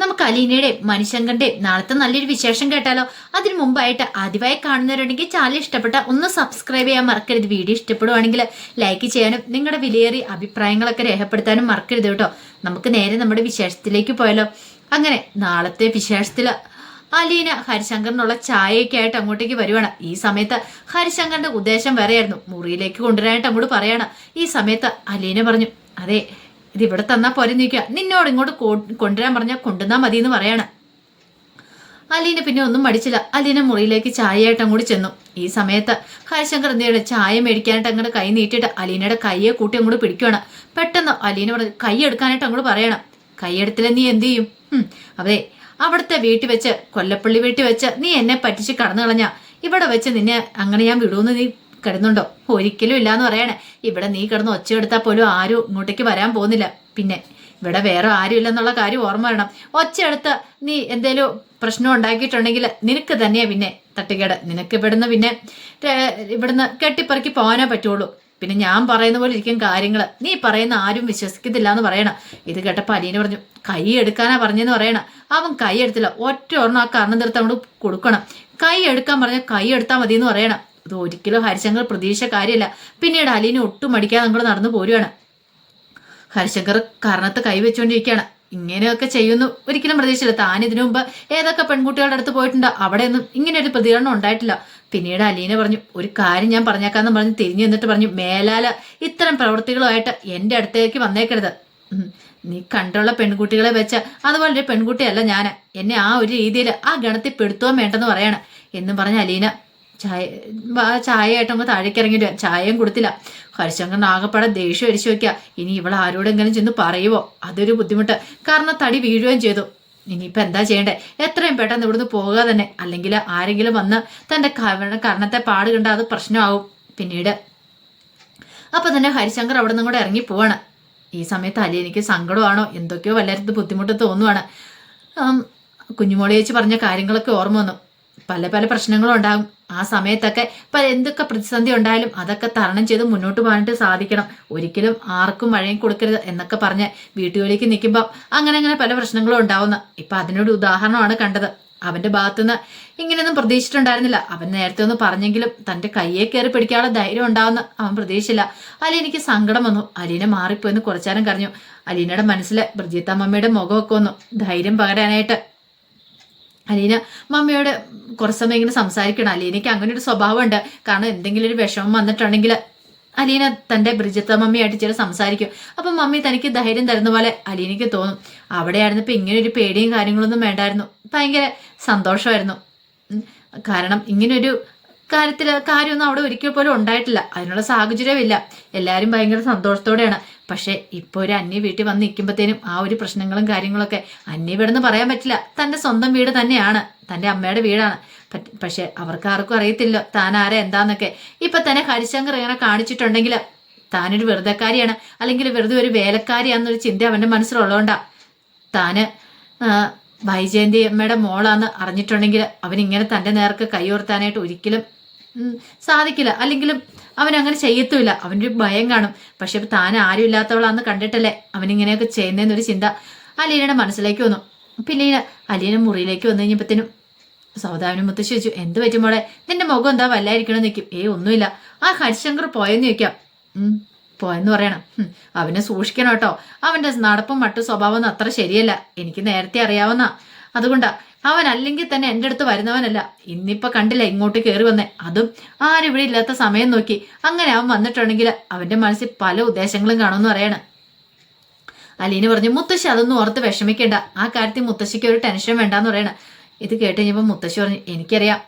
നമുക്ക് അലീനയുടെയും മണിശങ്കറിന്റെയും നാളത്തെ നല്ലൊരു വിശേഷം കേട്ടാലോ? അതിനു മുമ്പായിട്ട് ആദ്യമായി കാണുന്നവരുണ്ടെങ്കിൽ ചാനൽ ഇഷ്ടപ്പെട്ട ഒന്ന് സബ്സ്ക്രൈബ് ചെയ്യാൻ മറക്കരുത്. വീഡിയോ ഇഷ്ടപ്പെടുവാണെങ്കിൽ ലൈക്ക് ചെയ്യാനും നിങ്ങളുടെ വിലയേറിയ അഭിപ്രായങ്ങളൊക്കെ രേഖപ്പെടുത്താനും മറക്കരുത് കേട്ടോ. നമുക്ക് നേരെ നമ്മുടെ വിശേഷത്തിലേക്ക് പോയാലോ? അങ്ങനെ നാളത്തെ വിശേഷത്തില് അലീന ഹരിശങ്കറിനുള്ള ചായയൊക്കെ ആയിട്ട് അങ്ങോട്ടേക്ക് വരുവാണ്. ഈ സമയത്ത് ഹരിശങ്കറിന്റെ ഉദ്ദേശം വേറെയായിരുന്നു, മുറിയിലേക്ക് കൊണ്ടുവരാനായിട്ട് അങ്ങോട്ട് പറയാണ്. ഈ സമയത്ത് അലീന പറഞ്ഞു, അതെ ഇതിവിടെ തന്നാ പോരെ, നിൽക്കുക, നിന്നോട് ഇങ്ങോട്ട് കൊണ്ടുവരാൻ പറഞ്ഞാൽ കൊണ്ടുവന്നാ മതി എന്ന് പറയാണ്. അലീന പിന്നെ ഒന്നും മടിച്ചില്ല. അലീന മുറിയിലേക്ക് ചായയായിട്ട് അങ്ങോട്ട് ചെന്നു. ഈ സമയത്ത് ഹരിശങ്കർ എന്ത് ചെയ്യണം, ചായ മേടിക്കാനായിട്ട് അങ്ങോട്ട് കൈ നീട്ടിയിട്ട് അലീനയുടെ കൈയെ കൂട്ടി അങ്ങോട്ട് പിടിക്കുകയാണ്. പെട്ടെന്ന് അലീന പറഞ്ഞു, കൈ എടുക്കാനായിട്ട് അങ്ങോട്ട് പറയണം. കൈയെടുത്തില്ല നീ എന്ത് ചെയ്യും? അതെ, അവിടുത്തെ വീട്ടിൽ വെച്ച്, കൊല്ലപ്പള്ളി വീട്ടിൽ വെച്ച് നീ എന്നെ പറ്റിച്ച് കടന്നു കളഞ്ഞ, ഇവിടെ വെച്ച് നിന്നെ അങ്ങനെ ഞാൻ വിടുമെന്ന് നീ കിടന്നുണ്ടോ? ഒരിക്കലും ഇല്ലാന്ന് പറയണേ. ഇവിടെ നീ കിടന്ന് ഒച്ച എടുത്താൽ പോലും ആരും ഇങ്ങോട്ടേക്ക് വരാൻ പോകുന്നില്ല. പിന്നെ ഇവിടെ വേറെ ആരും ഇല്ലെന്നുള്ള കാര്യം ഓർമ്മ വേണം. ഒച്ച എടുത്ത് നീ എന്തേലും പ്രശ്നം ഉണ്ടാക്കിയിട്ടുണ്ടെങ്കിൽ നിനക്ക് തന്നെയാ പിന്നെ തട്ടുകേട്. നിനക്ക് ഇവിടുന്ന് കെട്ടിപ്പറക്കി പോകാനേ പറ്റുള്ളൂ. പിന്നെ ഞാൻ പറയുന്ന പോലെ ഇരിക്കും കാര്യങ്ങൾ. നീ പറയുന്ന ആരും വിശ്വസിക്കത്തില്ല എന്ന് പറയണം. ഇത് കേട്ടപ്പോൾ അലീന പറഞ്ഞു, കൈ എടുക്കാനാ പറഞ്ഞെന്ന് പറയണം. അവൻ കൈ എടുത്തില്ല, ഒറ്റ ഒരെണ്ണം ആ കർണം തീർത്ത് അങ്ങോട്ട് കൊടുക്കണം. കൈ എടുക്കാൻ പറഞ്ഞാൽ കൈ എടുത്താൽ മതി എന്ന് പറയണം. ഇത് ഒരിക്കലും ഹരിശങ്കർ പ്രതീക്ഷ കാര്യമില്ല. പിന്നീട് അലീന ഒട്ടും മടിക്കാതെ അങ്ങോട്ട് നടന്നു പോരുവാണ്. ഹരിശങ്കർ കർണത്ത് കൈവച്ചുകൊണ്ടിരിക്കുകയാണ്. ഇങ്ങനെയൊക്കെ ചെയ്യുന്നു ഒരിക്കലും പ്രതീക്ഷയില്ല. താൻ ഇതിനു മുമ്പ് ഏതൊക്കെ പെൺകുട്ടികളുടെ അടുത്ത് പോയിട്ടുണ്ടോ അവിടെയൊന്നും ഇങ്ങനെ ഒരു പ്രതികരണം ഉണ്ടായിട്ടില്ല. പിന്നീട് അലീന പറഞ്ഞു, ഒരു കാര്യം ഞാൻ പറഞ്ഞേക്കാന്ന് പറഞ്ഞ് തിരിഞ്ഞു നിന്നിട്ട് പറഞ്ഞു, മേലാല ഇത്തരം പ്രവൃത്തികളുമായിട്ട് എൻ്റെ അടുത്തേക്ക് വന്നേക്കരുത്. നീ കണ്ടുള്ള പെൺകുട്ടികളെ വെച്ച് അതുപോലൊരു പെൺകുട്ടിയല്ല ഞാൻ. എന്നെ ആ ഒരു രീതിയിൽ ആ ഗണത്തിൽ പെടുത്തുവാൻ വേണ്ടെന്ന് പറയാണ് എന്നും പറഞ്ഞ അലീന ചായയായിട്ട് അങ്ങ് താഴേക്ക് ഇറങ്ങിയിട്ട് ചായയും കൊടുത്തില്ല. ഹരിശങ്കറിന് ആകെപ്പാടെ ദേഷ്യം അടിച്ചു വെക്കുക. ഇനി ഇവൾ ആരോടെങ്കിലും ചെന്ന് പറയുവോ, അതൊരു ബുദ്ധിമുട്ട്. കാരണം തടി വീഴുകയും ചെയ്തു. ഇനിയിപ്പോൾ എന്താ ചെയ്യണ്ടേ? എത്രയും പെട്ടെന്ന് ഇവിടുന്ന് പോകുക തന്നെ, അല്ലെങ്കിൽ ആരെങ്കിലും വന്ന് തൻ്റെ കർണത്തെ പാട് കണ്ട അത് പ്രശ്നമാവും പിന്നീട്. അപ്പൊ തന്നെ ഹരിശങ്കർ അവിടെ നിന്നും കൂടെ ഇറങ്ങി പോവാണ്. ഈ സമയത്ത് അലീനയ്ക്ക് സങ്കടമാണോ എന്തൊക്കെയോ വല്ലാത്ത ബുദ്ധിമുട്ട് തോന്നുവാണ്. കുഞ്ഞുമോളി ചേച്ചി പറഞ്ഞ കാര്യങ്ങളൊക്കെ ഓർമ്മ വന്നു. പല പല പ്രശ്നങ്ങളും ഉണ്ടാകും. ആ സമയത്തൊക്കെ എന്തൊക്കെ പ്രതിസന്ധി ഉണ്ടായാലും അതൊക്കെ തരണം ചെയ്ത് മുന്നോട്ട് പോകാനായിട്ട് സാധിക്കണം. ഒരിക്കലും ആർക്കും മഴയും കൊടുക്കരുത് എന്നൊക്കെ പറഞ്ഞ് വീട്ടുജോലിക്ക് നിൽക്കുമ്പോൾ അങ്ങനെ പല പ്രശ്നങ്ങളും ഉണ്ടാവുന്ന. ഇപ്പൊ അതിനൊരു ഉദാഹരണമാണ് കണ്ടത്. അവന്റെ ഭാഗത്തുനിന്ന് ഇങ്ങനെയൊന്നും പ്രതീക്ഷിച്ചിട്ടുണ്ടായിരുന്നില്ല. അവൻ നേരത്തെ ഒന്ന് പറഞ്ഞെങ്കിലും തന്റെ കയ്യെ കയറി പിടിക്കാനുള്ള ധൈര്യം ഉണ്ടാവുന്ന അവൻ പ്രതീക്ഷിച്ചില്ല. അലീനയ്ക്ക് സങ്കടം വന്നു. അലീന മാറിപ്പോയെന്ന് കുറച്ചേരം കരഞ്ഞു. അലീനയുടെ മനസ്സിൽ ബ്രിജിത്ത മമ്മിയുടെ മുഖമൊക്കെ വന്നു. ധൈര്യം പകരാനായിട്ട് അലീന മമ്മിയോട് കുറച്ച് സമയം ഇങ്ങനെ സംസാരിക്കണം. അലീനയ്ക്ക് അങ്ങനെ ഒരു സ്വഭാവമുണ്ട്. കാരണം എന്തെങ്കിലും ഒരു വിഷമം വന്നിട്ടുണ്ടെങ്കിൽ അലീന തൻ്റെ ബ്രിജിത്ത മമ്മിയായിട്ട് ചില സംസാരിക്കും. അപ്പം മമ്മി തനിക്ക് ധൈര്യം തരുന്ന പോലെ അലീനയ്ക്ക് തോന്നും. അവിടെയായിരുന്നപ്പോൾ ഇങ്ങനെ ഒരു പേടിയും കാര്യങ്ങളൊന്നും വേണ്ടായിരുന്നു. ഭയങ്കര സന്തോഷമായിരുന്നു. കാരണം ഇങ്ങനൊരു കാര്യമൊന്നും അവിടെ ഒരിക്കൽ പോലും ഉണ്ടായിട്ടില്ല. അതിനുള്ള സാഹചര്യമില്ല. എല്ലാവരും ഭയങ്കര സന്തോഷത്തോടെയാണ്. പക്ഷെ ഇപ്പോൾ ഒരു അന്യ വീട്ടിൽ വന്ന് നിൽക്കുമ്പോഴത്തേനും ആ ഒരു പ്രശ്നങ്ങളും കാര്യങ്ങളൊക്കെ അന്യ വീടെന്ന് പറയാൻ പറ്റില്ല. തൻ്റെ സ്വന്തം വീട് തന്നെയാണ്, തൻ്റെ അമ്മയുടെ വീടാണ്. പക്ഷെ അവർക്ക് ആർക്കും അറിയത്തില്ല താൻ ആരാ എന്താന്നൊക്കെ. ഇപ്പൊ തന്നെ ഹരിശങ്കർ ഇങ്ങനെ കാണിച്ചിട്ടുണ്ടെങ്കിൽ താനൊരു വെറുതെക്കാരിയാണ്, അല്ലെങ്കിൽ വെറുതെ ഒരു വേലക്കാരിയാന്നൊരു ചിന്ത അവന്റെ മനസ്സിലുള്ളതുകൊണ്ടാ. താന് വൈജയന്തി അമ്മയുടെ മോളാന്ന് അറിഞ്ഞിട്ടുണ്ടെങ്കിൽ അവനിങ്ങനെ തൻ്റെ നേർക്ക് കൈയോർത്താനായിട്ട് ഒരിക്കലും സാധിക്കില്ല. അല്ലെങ്കിലും അവൻ അങ്ങനെ ചെയ്യത്തുമില്ല. അവൻ്റെ ഒരു ഭയം കാണും. പക്ഷെ താൻ ആരും ഇല്ലാത്തവളാന്ന് കണ്ടിട്ടല്ലേ അവനിങ്ങനെയൊക്കെ ചെയ്യുന്നതെന്നൊരു ചിന്ത അലീനയുടെ മനസ്സിലേക്ക് വന്നു. പിന്നീട് അലീന മുറിയിലേക്ക് വന്നു കഴിഞ്ഞപ്പോഴത്തേനും സൗദാമിനി മുത്തശ്ശി ചോദിച്ചു, എന്ത് പറ്റും മോളെ, നിന്റെ മുഖം എന്താ വല്ലായിരിക്കണമെന്ന് നിൽക്കും. ഒന്നുമില്ല, ആ ഹരിശങ്കർ പോയെന്ന് ചോദിക്കാം. പോയെന്ന് പറയണം. അവനെ സൂക്ഷിക്കണം കേട്ടോ. അവന്റെ നടപ്പും മറ്റു സ്വഭാവമൊന്നും അത്ര ശരിയല്ല. എനിക്ക് നേരത്തെ അറിയാവുന്ന. അതുകൊണ്ടാ അവൻ അല്ലെങ്കിൽ തന്നെ എൻ്റെ അടുത്ത് വരുന്നവനല്ല. ഇന്നിപ്പോൾ കണ്ടില്ല ഇങ്ങോട്ട് കയറി വന്നേ, അതും ആരും ഇവിടെ ഇല്ലാത്ത സമയം നോക്കി. അങ്ങനെ അവൻ വന്നിട്ടുണ്ടെങ്കിൽ അവന്റെ മനസ്സിൽ പല ഉദ്ദേശങ്ങളും കാണുമെന്ന് പറയണം. അലീന പറഞ്ഞു, മുത്തശ്ശി അതൊന്നും ഓർത്ത് വിഷമിക്കേണ്ട. ആ കാര്യത്തിൽ മുത്തശ്ശിക്ക് ഒരു ടെൻഷൻ വേണ്ടാന്ന് പറയണം. ഇത് കേട്ട് കഴിഞ്ഞപ്പോൾ മുത്തശ്ശി പറഞ്ഞു, എനിക്കറിയാം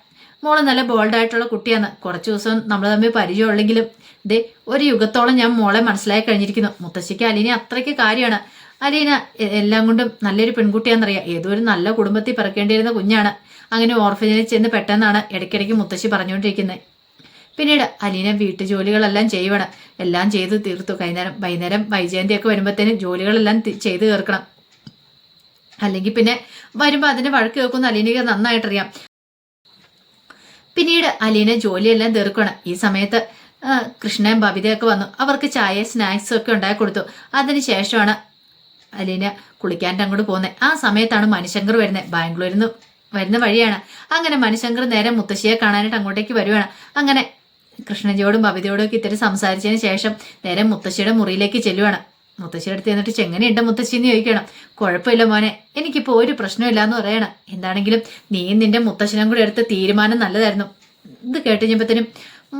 മോള് നല്ല ബോൾഡായിട്ടുള്ള കുട്ടിയാണ്. കുറച്ച് ദിവസം നമ്മൾ തമ്മിൽ പരിചയമുള്ളെങ്കിലും ദേ ഒരു യുഗത്തോളം ഞാൻ മോളെ മനസ്സിലായി കഴിഞ്ഞിരിക്കുന്നു. മുത്തശ്ശിക്ക് അലീന അത്രയ്ക്ക് കാര്യമാണ്. അലീന എല്ലാം കൊണ്ടും നല്ലൊരു പെൺകുട്ടിയാണെന്നറിയാം. ഏതോ ഒരു നല്ല കുടുംബത്തിൽ പിറക്കേണ്ടിയിരുന്ന കുഞ്ഞാണ്. അങ്ങനെ ഓർഫനേജിൽ ചെന്ന് പെട്ടെന്നാണ് ഇടയ്ക്കിടയ്ക്ക് മുത്തശ്ശി പറഞ്ഞുകൊണ്ടിരിക്കുന്നത്. പിന്നീട് അലീന വീട്ടുജോലികളെല്ലാം ചെയ്യുവാണ്. എല്ലാം ചെയ്ത് തീർത്തു. വൈകുന്നേരം വൈജയന്തിയൊക്കെ വരുമ്പോഴത്തേനും ജോലികളെല്ലാം ചെയ്ത് തീർക്കണം. അല്ലെങ്കിൽ പിന്നെ വരുമ്പോൾ അതിന്റെ വഴക്ക് കേൾക്കുന്ന അലീനയ്ക്ക് നന്നായിട്ടറിയാം. പിന്നീട് അലീന ജോലിയെല്ലാം തീർക്കണം. ഈ സമയത്ത് കൃഷ്ണയും ബബിതയൊക്കെ വന്നു. അവർക്ക് ചായ സ്നാക്സും ഒക്കെ ഉണ്ടാക്കി കൊടുത്തു. അതിനുശേഷമാണ് അലീന കുളിക്കാൻ്റെ അങ്ങോട്ട് പോകുന്നത്. ആ സമയത്താണ് മണിശങ്കർ വരുന്നത്. ബാംഗ്ലൂരിൽ നിന്ന് വരുന്ന വഴിയാണ്. അങ്ങനെ മണിശങ്കർ നേരെ മുത്തശ്ശിയെ കാണാനായിട്ട് അങ്ങോട്ടേക്ക് വരുവാണ്. അങ്ങനെ കൃഷ്ണജിയോടും ബബിതയോടും ഒക്കെ ഇത്തിരി സംസാരിച്ചതിന് ശേഷം നേരെ മുത്തശ്ശിയുടെ മുറിയിലേക്ക് ചെല്ലുവാണ്. മുത്തശ്ശിയുടെ അടുത്ത് എന്നിട്ട് ചെങ്ങനെയുണ്ട് മുത്തശ്ശി എന്ന് ചോദിക്കണം. കുഴപ്പമില്ല മോനെ, എനിക്കിപ്പോൾ ഒരു പ്രശ്നമില്ല എന്ന് പറയണം. എന്താണെങ്കിലും നീ നിന്റെ മുത്തശ്ശനും കൂടെ എടുത്ത തീരുമാനം നല്ലതായിരുന്നു. ഇത് കേട്ടുകഴിഞ്ഞപ്പോഴത്തേനും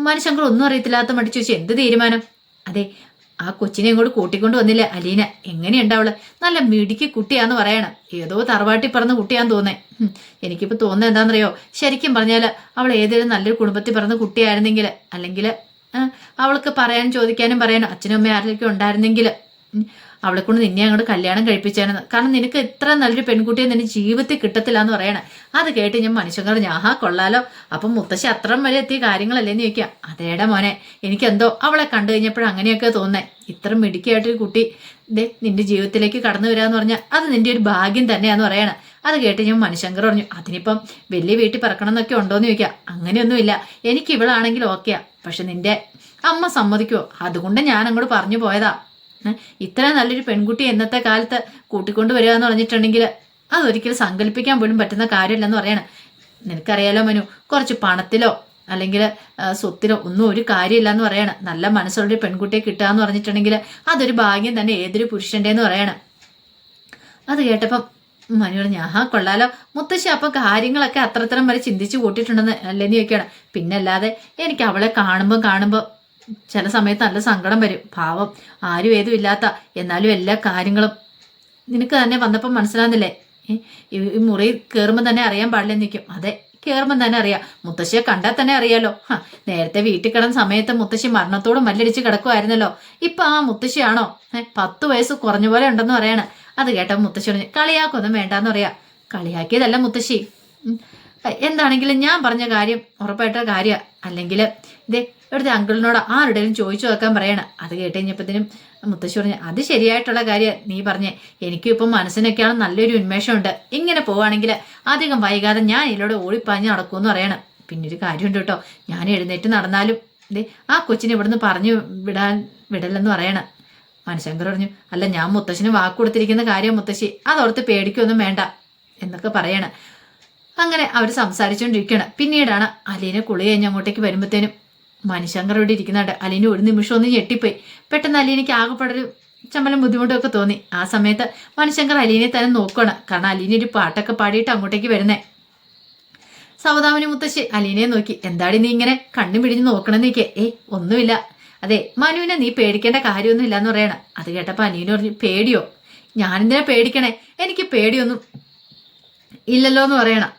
മനുശങ്കർ ഒന്നും അറിയത്തില്ലാത്ത മടിച്ചു ചോദിച്ചു, എന്ത് തീരുമാനം? അതെ, ആ കൊച്ചിനെ ഇങ്ങോട്ട് കൂട്ടിക്കൊണ്ട് വന്നില്ല അലീന. എങ്ങനെയുണ്ട് അവള്? നല്ല മിടുക്കി കുട്ടിയാന്ന് പറയണം. ഏതോ തറവാട്ടി പറഞ്ഞ കുട്ടിയാന്ന് തോന്നേ. എനിക്കിപ്പോൾ തോന്നുന്നത് എന്താണെന്നറിയോ, ശരിക്കും പറഞ്ഞാൽ അവൾ ഏതെങ്കിലും നല്ലൊരു കുടുംബത്തിൽ പറഞ്ഞ കുട്ടിയായിരുന്നെങ്കിൽ, അല്ലെങ്കിൽ അവൾക്ക് പറയാനും ചോദിക്കാനും പറയാനും അച്ഛനും അമ്മയും ആരെങ്കിലും ഉണ്ടായിരുന്നെങ്കിൽ അവളെ കൊണ്ട് നിന്നെ അങ്ങോട്ട് കല്യാണം കഴിപ്പിച്ചാണെന്ന്. കാരണം നിനക്ക് ഇത്ര നല്ലൊരു പെൺകുട്ടിയെ നിന്റെ ജീവിതത്തിൽ കിട്ടത്തില്ല എന്ന് പറയണേ. അത് കേട്ട് ഞാൻ മനുഷ്യങ്കർ ഞാഹാ കൊള്ളാലോ, അപ്പം മുത്തശ്ശി അത്രയും വരെ എത്തിയ കാര്യങ്ങളല്ലേന്ന് ചോദിക്കാം. അതേടാ മോനെ, എനിക്കെന്തോ അവളെ കണ്ടു കഴിഞ്ഞപ്പോഴും അങ്ങനെയൊക്കെ തോന്നേ. ഇത്ര മിടുക്കിയായിട്ടൊരു കുട്ടി നിന്റെ ജീവിതത്തിലേക്ക് കടന്നു വരാന്ന് പറഞ്ഞാൽ അത് നിന്റെ ഒരു ഭാഗ്യം തന്നെയാന്ന് പറയണേ. അത് കേട്ട് ഞാൻ മനുഷ്യങ്കർ പറഞ്ഞു, അതിനിപ്പം വലിയ വീട്ടിൽ പറക്കണം എന്നൊക്കെ ഉണ്ടോയെന്ന് ചോദിക്കാം. അങ്ങനെയൊന്നുമില്ല, എനിക്ക് ഇവളാണെങ്കിലും ഓക്കെയാ. പക്ഷെ നിന്റെ അമ്മ സമ്മതിക്കുമോ? അതുകൊണ്ട് ഞാൻ അങ്ങോട്ട് പറഞ്ഞു പോയതാ. ഇത്ര നല്ലൊരു പെൺകുട്ടി ഇന്നത്തെ കാലത്ത് കൂട്ടിക്കൊണ്ട് വരിക എന്ന് പറഞ്ഞിട്ടുണ്ടെങ്കിൽ അതൊരിക്കലും സങ്കല്പിക്കാൻ പോലും പറ്റുന്ന കാര്യമില്ലെന്ന് പറയണം. നിനക്കറിയാലോ മനു, കുറച്ച് പണത്തിലോ അല്ലെങ്കിൽ സ്വത്തിലോ ഒന്നും ഒരു കാര്യമില്ല എന്ന് പറയണം. നല്ല മനസ്സുള്ളൊരു പെൺകുട്ടിയെ കിട്ടുക എന്ന് പറഞ്ഞിട്ടുണ്ടെങ്കിൽ അതൊരു ഭാഗ്യം തന്നെ ഏതൊരു പുരുഷൻ്റെ എന്ന് പറയണം. അത് കേട്ടപ്പം മനു പറഞ്ഞു, ആഹാ കൊള്ളാലോ മുത്തശ്ശി, അപ്പം കാര്യങ്ങളൊക്കെ അത്രത്തരം വരെ ചിന്തിച്ചു കൂട്ടിയിട്ടുണ്ടെന്ന് അല്ലെന്ന് ചോദിക്കണം. പിന്നെ അല്ലാതെ എനിക്ക് അവളെ കാണുമ്പോൾ ചില സമയത്ത് നല്ല സങ്കടം വരും. പാവം, ആരും ഏതും ഇല്ലാത്ത, എന്നാലും എല്ലാ കാര്യങ്ങളും നിനക്ക് തന്നെ വന്നപ്പം മനസ്സിലാകുന്നില്ലേ? ഈ മുറി കയറുമ്പോൾ തന്നെ അറിയാൻ പാടില്ലെന്ന് നിൽക്കും. അതെ, കയറുമ്പം തന്നെ അറിയാം. മുത്തശ്ശിയെ കണ്ടാൽ തന്നെ അറിയാലോ. നേരത്തെ വീട്ടിൽ കിടന്ന സമയത്ത് മുത്തശ്ശി മരണത്തോട് മല്ലടിച്ച് കിടക്കുമായിരുന്നല്ലോ. ഇപ്പം ആ മുത്തശ്ശിയാണോ 10 വയസ്സ് കുറഞ്ഞ പോലെ ഉണ്ടെന്ന് പറയണേ. അത് കേട്ടപ്പോൾ മുത്തശ്ശി പറഞ്ഞു, കളിയാക്കൊന്നും വേണ്ടാന്ന് പറയാ. കളിയാക്കിയതല്ല മുത്തശ്ശി, എന്താണെങ്കിലും ഞാൻ പറഞ്ഞ കാര്യം ഉറപ്പായിട്ട കാര്യ. അല്ലെങ്കിൽ ഇതേ ഇവിടുത്തെ അങ്കിളിനോട് ആരുടെയും ചോദിച്ചു വെക്കാൻ പറയണം. അത് കേട്ട് കഴിഞ്ഞപ്പോഴത്തേനും മുത്തശ്ശി പറഞ്ഞു, അത് ശരിയായിട്ടുള്ള കാര്യം നീ പറഞ്ഞേ. എനിക്കും ഇപ്പം മനസ്സിനൊക്കെയാണ് നല്ലൊരു ഉന്മേഷമുണ്ട്. ഇങ്ങനെ പോവുകയാണെങ്കിൽ അധികം വൈകാതെ ഞാൻ ഇതിലൂടെ ഓടിപ്പാഞ്ഞ് നടക്കുമെന്ന് പറയണം. പിന്നൊരു കാര്യമുണ്ട് കേട്ടോ, ഞാൻ എഴുന്നേറ്റ് നടന്നാലും ഇതേ ആ കൊച്ചിനെ ഇവിടുന്ന് പറഞ്ഞു വിടല്ലെന്ന് പറയണം. മനുശങ്കർ പറഞ്ഞു, അല്ല ഞാൻ മുത്തശ്ശിന് വാക്ക് കൊടുത്തിരിക്കുന്ന കാര്യം മുത്തശ്ശി, അതോർത്ത് പേടിക്കൊന്നും വേണ്ട എന്നൊക്കെ പറയണം. അങ്ങനെ അവർ സംസാരിച്ചുകൊണ്ടിരിക്കണം. പിന്നീടാണ് അലീന കുളി കഴിഞ്ഞ് അങ്ങോട്ടേക്ക് വരുമ്പോഴത്തേനും മനുശങ്കർ ഇവിടെ ഇരിക്കുന്നുണ്ട്. അലീന ഒരു നിമിഷം ഒന്ന് ഞെട്ടിപ്പോയി. പെട്ടെന്ന് അലീനയ്ക്ക് ആകെപ്പാടൊരു ചമ്മലും ബുദ്ധിമുട്ടും ഒക്കെ തോന്നി. ആ സമയത്ത് മനുശങ്കർ അലീനെ തന്നെ നോക്കണം. കാരണം അലീന ഒരു പാട്ടൊക്കെ പാടിയിട്ട് അങ്ങോട്ടേക്ക് വരുന്നേ. സൗദാമിനി മുത്തശ്ശി അലീനയെ നോക്കി, എന്താടി നീ ഇങ്ങനെ കണ്ണും പിടിഞ്ഞ് നോക്കണമെന്ന് നോക്കിയേ? ഒന്നുമില്ല. അതെ, മനുവിനെ നീ പേടിക്കേണ്ട കാര്യമൊന്നും ഇല്ലാന്ന് പറയണം. അത് കേട്ടപ്പോൾ അലീന പറഞ്ഞു, പേടിയോ? ഞാനെന്തിനാ പേടിക്കണേ? എനിക്ക് പേടിയൊന്നും ഇല്ലല്ലോ എന്ന് പറയണം.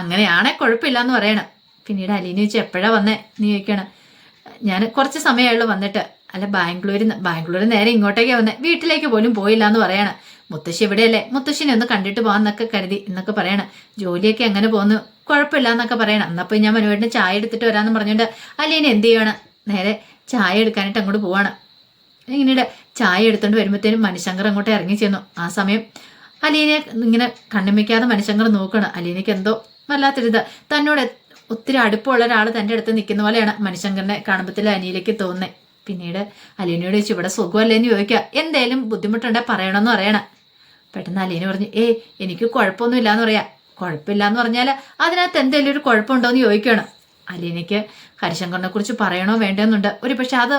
അങ്ങനെയാണെ കുഴപ്പമില്ലാന്ന് പറയണം. പിന്നീട് അലീന ചോദിച്ചു, എപ്പോഴാ വന്നേ നീ ചോദിക്കണം. ഞാൻ കുറച്ച് സമയമായുള്ളൂ വന്നിട്ട്. അല്ല ബാംഗ്ലൂരിൽ നേരെ ഇങ്ങോട്ടേക്കാ വന്നേ, വീട്ടിലേക്ക് പോലും പോയില്ല എന്ന് പറയണം. മുത്തശ്ശി ഇവിടെയല്ലേ, മുത്തശ്ശിനെ ഒന്ന് കണ്ടിട്ട് പോകാന്നൊക്കെ കരുതി എന്നൊക്കെ പറയണം. ജോലിയൊക്കെ എങ്ങനെ പോകുന്നു? കുഴപ്പമില്ല എന്നൊക്കെ പറയണം. എന്നപ്പോൾ ഞാൻ മനുവേട്ടിന് ചായ എടുത്തിട്ട് വരാമെന്ന് പറഞ്ഞുകൊണ്ട് അലീന എന്ത് ചെയ്യണം, നേരെ ചായ എടുക്കാനായിട്ട് അങ്ങോട്ട് പോവാണ്. ഇങ്ങനെ ചായ എടുത്തോണ്ട് വരുമ്പോഴത്തേനും മനുശങ്കർ അങ്ങോട്ട് ഇറങ്ങി ചെന്നു. ആ സമയം അലീനെ ഇങ്ങനെ കണ്ണുമിക്കാതെ മനുശങ്കർ നോക്കണം. അലീനയ്ക്ക് എന്തോ വല്ലാത്തൊരിത്, തന്നോട് ഒത്തിരി അടുപ്പമുള്ള ഒരാൾ തൻ്റെ അടുത്ത് നിൽക്കുന്ന പോലെയാണ് മനുശങ്കറിനെ കാണുമ്പത്തിൽ അനിയിലേക്ക് തോന്നുന്നത്. പിന്നീട് അലീനയോട് ചോദിച്ചു, ഇവിടെ സുഖമല്ലേന്ന് ചോദിക്കുക. എന്തേലും ബുദ്ധിമുട്ടുണ്ടെ പറയണമെന്ന് പറയണം. പെട്ടെന്ന് അലീന പറഞ്ഞു, എനിക്ക് കുഴപ്പമൊന്നും ഇല്ലാന്ന് പറയാം. കുഴപ്പമില്ലാന്ന് പറഞ്ഞാൽ അതിനകത്ത് എന്തെങ്കിലും ഒരു കുഴപ്പമുണ്ടോയെന്ന് ചോദിക്കുകയാണ്. അലീനയ്ക്ക് ഹരിശങ്കറിനെ കുറിച്ച് പറയണോ വേണ്ടെന്നുണ്ട്. ഒരു പക്ഷെ അത്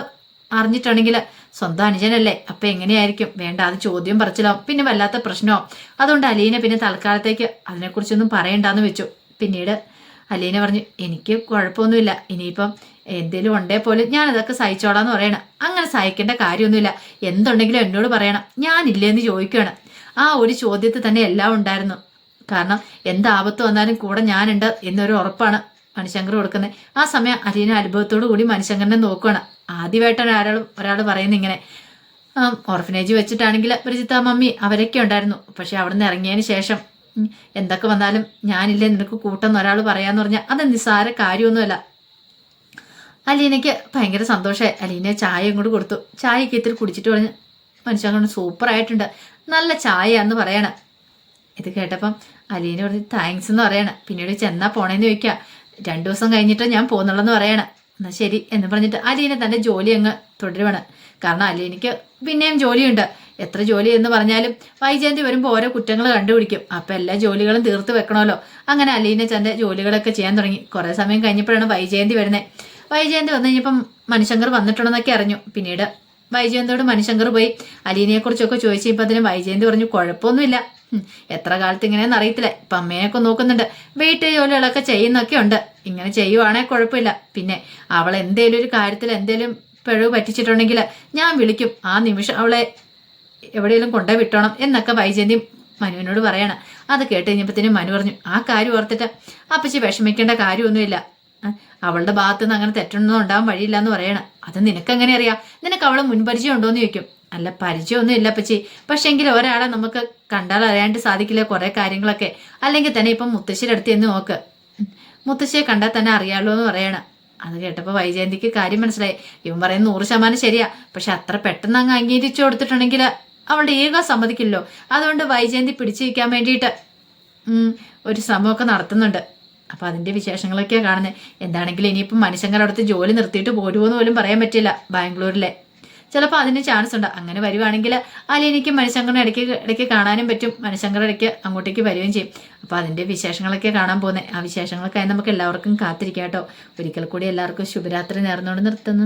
അറിഞ്ഞിട്ടുണ്ടെങ്കിൽ സ്വന്തം അനുജനല്ലേ, അപ്പം എങ്ങനെയായിരിക്കും? വേണ്ട, അത് ചോദ്യം പറിച്ചിലാവും, പിന്നെ വല്ലാത്ത പ്രശ്നമാവും. അതുകൊണ്ട് അലീന പിന്നെ തൽക്കാലത്തേക്ക് അതിനെക്കുറിച്ചൊന്നും പറയണ്ടെന്ന് വെച്ചു. പിന്നീട് അലീന പറഞ്ഞു, എനിക്ക് കുഴപ്പമൊന്നുമില്ല, ഇനിയിപ്പം എന്തേലും ഉണ്ടേ പോലും ഞാനതൊക്കെ സഹിച്ചോളാന്ന് പറയണം. അങ്ങനെ സഹിക്കേണ്ട കാര്യമൊന്നുമില്ല, എന്തുണ്ടെങ്കിലും എന്നോട് പറയണം, ഞാനില്ലേന്ന് ചോദിക്കുകയാണ്. ആ ഒരു ചോദ്യത്തിൽ തന്നെ എല്ലാം ഉണ്ടായിരുന്നു. കാരണം എന്താപത്ത് വന്നാലും കൂടെ ഞാനുണ്ട് എന്നൊരു ഉറപ്പാണ് മനുശങ്കർ കൊടുക്കുന്നത്. ആ സമയം അലീന അനുഭവത്തോടു കൂടി മനുശങ്കറിനെ നോക്കുകയാണ്. ആദ്യമായിട്ടാണ് ഒരാൾ പറയുന്നത് ഇങ്ങനെ. ഓർഫനേജ് വെച്ചിട്ടാണെങ്കിൽ പരിചിത്ത മമ്മി അവരൊക്കെ ഉണ്ടായിരുന്നു. പക്ഷെ അവിടെ നിന്ന് ഇറങ്ങിയതിന് ശേഷം എന്തൊക്കെ വന്നാലും ഞാനില്ലേ നിനക്ക് കൂട്ടെന്ന് ഒരാൾ പറയാന്ന് പറഞ്ഞാൽ അത് നിസ്സാര കാര്യമൊന്നുമല്ല. അലീനയ്ക്ക് ഭയങ്കര സന്തോഷമായി. അലീന ചായ ഇങ്ങോട്ട് കൊടുത്തു. ചായക്ക് ഇത്തിരി കുടിച്ചിട്ട് പറഞ്ഞ് മനുഷ്യൻ സൂപ്പറായിട്ടുണ്ട്, നല്ല ചായ എന്ന് പറയണം. ഇത് കേട്ടപ്പം അലീന പറഞ്ഞ് താങ്ക്സ് എന്ന് പറയണം. പിന്നീട് ചെന്നാ പോണേന്ന് ചോദിക്കുക. 2 ദിവസം കഴിഞ്ഞിട്ട് ഞാൻ പോകുന്നുള്ളെന്ന് പറയണം. എന്നാൽ ശരി എന്ന് പറഞ്ഞിട്ട് അലീന തൻ്റെ ജോലി അങ്ങ് തുടരുവാണ്. കാരണം അലീനയ്ക്ക് പിന്നെയും ജോലിയുണ്ട്. എത്ര ജോലി എന്ന് പറഞ്ഞാലും വൈജയന്തി വരുമ്പോൾ ഓരോ കുറ്റങ്ങൾ കണ്ടുപിടിക്കും. അപ്പം എല്ലാ ജോലികളും തീർത്ത് വെക്കണമല്ലോ. അങ്ങനെ അലീന തൻ്റെ ജോലികളൊക്കെ ചെയ്യാൻ തുടങ്ങി. കുറേ സമയം കഴിഞ്ഞപ്പോഴാണ് വൈജയന്തി വരുന്നത്. വൈജയന്തി വന്നു കഴിഞ്ഞപ്പം മണിശങ്കർ വന്നിട്ടുണ്ടെന്നൊക്കെ അറിഞ്ഞു. പിന്നീട് വൈജയന്തിയോട് മണിശങ്കർ പോയി അലീനയെക്കുറിച്ചൊക്കെ ചോദിച്ചപ്പോൾ അതിന് വൈജയന്തി പറഞ്ഞു, കുഴപ്പമൊന്നുമില്ല, എത്ര കാലത്ത് ഇങ്ങനെയെന്ന് അറിയത്തില്ല, ഇപ്പം അമ്മയൊക്കെ നോക്കുന്നുണ്ട്, വീട്ടു ജോലികളൊക്കെ ചെയ്യുന്നൊക്കെ ഉണ്ട്, ഇങ്ങനെ ചെയ്യുവാണെങ്കിൽ കുഴപ്പമില്ല. പിന്നെ അവൾ എന്തേലും ഒരു കാര്യത്തിൽ എന്തേലും പിഴവ് പറ്റിച്ചിട്ടുണ്ടെങ്കിൽ ഞാൻ വിളിക്കും, ആ നിമിഷം അവളെ എവിടെയെങ്കിലും കൊണ്ടേ വിട്ടോണം എന്നൊക്കെ വൈജയന്തി മനുവിനോട് പറയണം. അത് കേട്ട് കഴിഞ്ഞപ്പോഴത്തേനും മനു പറഞ്ഞു, ആ കാര്യം ഓർത്തിട്ട് അപ്പച്ചി വിഷമിക്കേണ്ട കാര്യമൊന്നുമില്ല, അവളുടെ ഭാഗത്തു നിന്ന് അങ്ങനെ തെറ്റൊന്നും ഉണ്ടാവാൻ വഴിയില്ല എന്ന് പറയണം. അത് നിനക്കെങ്ങനെ അറിയാം? നിനക്ക് അവളെ മുൻപരിചയം ഉണ്ടോയെന്ന് ചോദിക്കും. അല്ല, പരിചയമൊന്നും ഇല്ല അപ്പച്ചി, പക്ഷേങ്കിൽ ഒരാളെ നമുക്ക് കണ്ടാൽ അറിയാണ്ട് സാധിക്കില്ല കുറേ കാര്യങ്ങളൊക്കെ. അല്ലെങ്കിൽ തന്നെ ഇപ്പം മുത്തശ്ശിയുടെ അടുത്ത് എന്ന് നോക്ക്, മുത്തശ്ശിയെ കണ്ടാൽ തന്നെ അറിയാമല്ലോ എന്ന് പറയണം. അത് കേട്ടപ്പോൾ വൈജയന്തിക്ക് കാര്യം മനസ്സിലായി. ഇവൻ പറയുന്നത് 100% ശരിയാ, പക്ഷെ അത്ര പെട്ടെന്ന് അങ്ങ് അംഗീകരിച്ചു കൊടുത്തിട്ടുണ്ടെങ്കിൽ അവളുടെ ഈഗോ സമ്മതിക്കില്ലോ. അതുകൊണ്ട് വൈജയന്തി പിടിച്ചു വയ്ക്കാൻ വേണ്ടിയിട്ട് ഒരു ശ്രമമൊക്കെ നടത്തുന്നുണ്ട്. അപ്പം അതിൻ്റെ വിശേഷങ്ങളൊക്കെയാണ് കാണുന്നത്. എന്താണെങ്കിലും ഇനിയിപ്പം മണിശങ്കർ അടുത്ത് ജോലി നിർത്തിയിട്ട് പോരുമോയെന്ന് പോലും പറയാൻ പറ്റില്ല. ബാംഗ്ലൂരിലെ ചിലപ്പോൾ അതിന് ചാൻസ് ഉണ്ട്. അങ്ങനെ വരുവാണെങ്കിൽ അലീനയ്ക്ക് മണിശങ്കറിനെ ഇടയ്ക്ക് കാണാനും പറ്റും. മണിശങ്കർ ഇടയ്ക്ക് അങ്ങോട്ടേക്ക് വരികയും ചെയ്യും. അപ്പോൾ അതിൻ്റെ വിശേഷങ്ങളൊക്കെ കാണാൻ പോകുന്നത്. ആ വിശേഷങ്ങൾക്കായി നമുക്ക് എല്ലാവർക്കും കാത്തിരിക്കാം കേട്ടോ. ഒരിക്കൽ കൂടി എല്ലാവർക്കും ശുഭരാത്രി നേർന്നുകൊണ്ട് നിർത്തുന്നു.